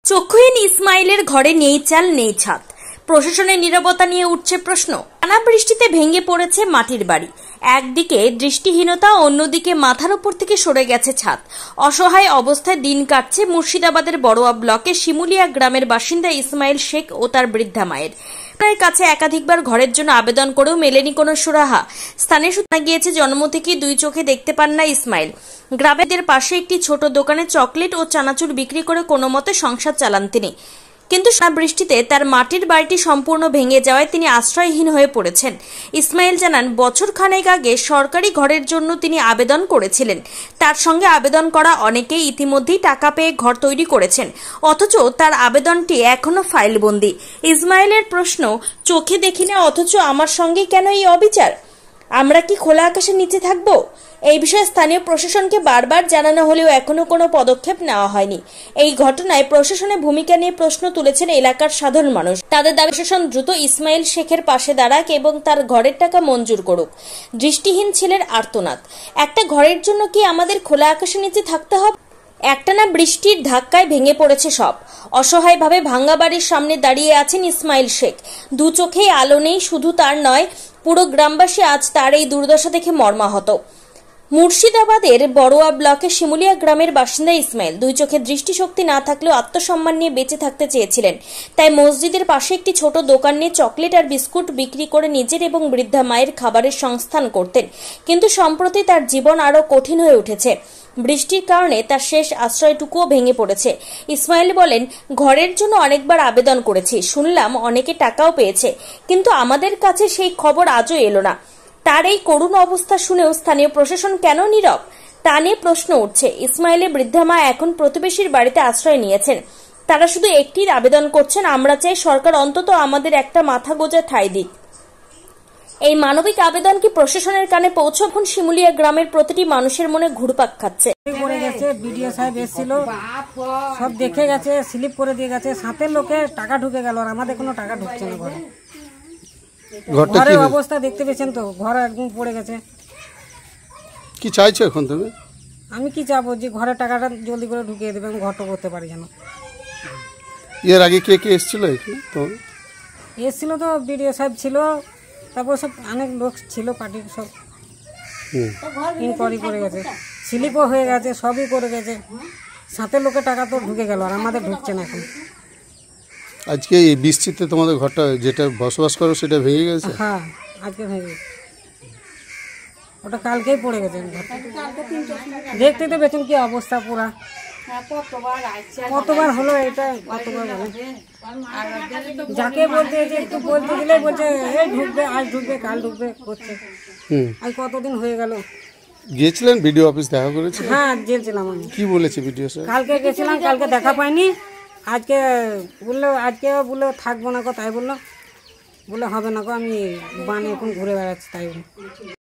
চক্ষুহীন ইসমাইলের ঘরে নেই চাল নেই ছাদ। প্রশাসনের নীরবতা নিয়ে উঠছে প্রশ্ন। টানা বৃষ্টিতে ভেঙে পড়েছে মাটির বাড়ি। একদিকে দৃষ্টিহীনতা, অন্যদিকে মাথার উপর থেকে সরে গেছে ছাদ। অসহায় অবস্থায় দিন কাটছে মুর্শিদাবাদের বড়ুয়া ব্লকের শিমুলিয়া গ্রামের বাসিন্দা ইসমাইল শেখ ও তার বৃদ্ধা মায়ের কাছে একাধিকবার ঘরের জন্য আবেদন করেও মেলেনি কোনো সুরাহা। স্থানীয় সূত্রে গিয়েছে, জন্ম থেকে দুই চোখে দেখতে পান না ইসমাইল। গ্রামের পাশে একটি ছোট দোকানে চকলেট ও চানাচুর বিক্রি করে কোনো মতে সংসার চালান তিনি। কিন্তু বৃষ্টিতে তার মাটির বাড়িটি সম্পূর্ণ ভেঙে যাওয়ায় তিনি আশ্রয়হীন হয়ে পড়েছেন। ইসমাইল জানান, বছর খানেক আগে সরকারি ঘরের জন্য তিনি আবেদন করেছিলেন। তার সঙ্গে আবেদন করা অনেকেই ইতিমধ্যেই টাকা পেয়ে ঘর তৈরি করেছেন, অথচ তার আবেদনটি এখনো ফাইলবন্দি। ইসমাইলের প্রশ্ন, চোখে দেখি না অথচ আমার সঙ্গে কেন এই অবিচার? আমরা কি খোলা আকাশের নিচে থাকবো? এই বিষয়ে স্থানীয় প্রশাসনকে বারবার জানানো হলেও এখনো কোনো পদক্ষেপ নেওয়া হয়নি। এই ঘটনায় প্রশাসনের ভূমিকা নিয়ে প্রশ্ন তুলেছেন এলাকার সাধারণ মানুষ। তাদের দাবি, প্রশাসন দ্রুত ইসমাইল শেখের পাশে দাঁড়াক এবং তার ঘরের টাকা মঞ্জুর করুক। দৃষ্টিহীন ছেলের আর্তনাদ। একটা ঘরের জন্য কি আমাদের খোলা আকাশের নিচে থাকতে হবে? একটানা বৃষ্টির ধাক্কায় ভেঙে পড়েছে সব। অসহায়ভাবে ভাঙ্গা বাড়ির সামনে দাঁড়িয়ে আছেন ইসমাইল শেখ। দু চোখেই আলো নেই, শুধু তার নয়, পুরো গ্রামবাসী আজ তার এই দুর্দশা দেখে মর্মাহত। মুর্শিদাবাদের বড়ুয়া ব্লকের শিমুলিয়া গ্রামের বাসিন্দা ইসমাইল দুই চোখে দৃষ্টিশক্তি না থাকলেও আত্মসম্মান নিয়ে বেঁচে থাকতে চেয়েছিলেন। তাই মসজিদের পাশে একটি ছোট দোকান নিয়ে চকলেট আর বিস্কুট বিক্রি করে নিজের এবং বৃদ্ধা মায়ের খাবারের সংস্থান করতেন। কিন্তু সম্প্রতি তার জীবন আরো কঠিন হয়ে উঠেছে। বৃষ্টির কারণে তার শেষ আশ্রয়টুকুও ভেঙে পড়েছে। ইসমাইল বলেন, ঘরের জন্য অনেকবার আবেদন করেছি, শুনলাম অনেকে টাকাও পেয়েছে, কিন্তু আমাদের কাছে সেই খবর আজও এলো না। তার এই করুণ অবস্থা শুনেও স্থানীয় প্রশাসন কেন নীরব, তা নিয়ে প্রশ্ন উঠছে। ইসমাইলের বৃদ্ধা মা এখন প্রতিবেশীর বাড়িতে আশ্রয় নিয়েছেন। তারা শুধু একটির আবেদন করছেন, আমরা চাই সরকার অন্তত আমাদের একটা মাথা গোঁজা ঠাঁই দিক। এই মানবিক আবেদন কি প্রশাসনের কানে পৌঁছাখন শিমুলিয়া গ্রামের প্রতিটি মানুষের মনে ঘুরপাক খাচ্ছে। বিডিও সাহেব এসেছিল, সব দেখে গেছে, স্লিপ করে দিয়ে গেছে, সাথে লোকে টাকা ঢুকে গেল, আর আমাদের কোনো টাকা ঢুকছে না। ঘরের অবস্থা দেখতে পেয়েছেন তো, ঘর একদম পড়ে গেছে। কি চাইছো এখন তুমি? আমি কি চাবো, যে ঘরের টাকাটা জলদি করে ঢুকিয়ে দেবে, আমি ঘরটা করতে পারি যেন। এর আগে কে কে এসেছিল? এসেছিল তো বিডিও সাহেব ছিল, তারপর সব অনেক লোক ছিল, পার্টির সব ইনকোয়ারি করে গেছে, স্লিপও হয়ে গেছে, সবই করে গেছে, সাথে লোকের টাকা তো ঢুকে গেল, আর আমাদের ঢুকছে না এখন। আজকে এই বৃষ্টিতে তোমাদের ঘরটা যেটা বসবাস করো সেটা ভেঙে গেছে? হ্যাঁ, আজকে ভেঙে গেছে, ওটা কালকেই পড়ে গেছে। দেখতে তো পেছন কি অবস্থা পুরা, কতবার হলো এটা, কতবার যাকে বলতে একটু বলতে দিলে বলছে এই ঢুকবে, আজ ঢুকবে, কাল ঢুকবে করছে। আজ কতদিন হয়ে গেল। গিয়েছিলেন বিডিও অফিস, দেখা করেছি? হ্যাঁ, গিয়েছিলাম আমি। কি বলেছে বিডিও স্যার? কালকে গেছিলাম, কালকে দেখা পাইনি। আজকে বললো থাকবো না গো, তাই বললো হবে না গো, আমি বানে এখন ঘুরে বেড়াচ্ছি, তাই বললো।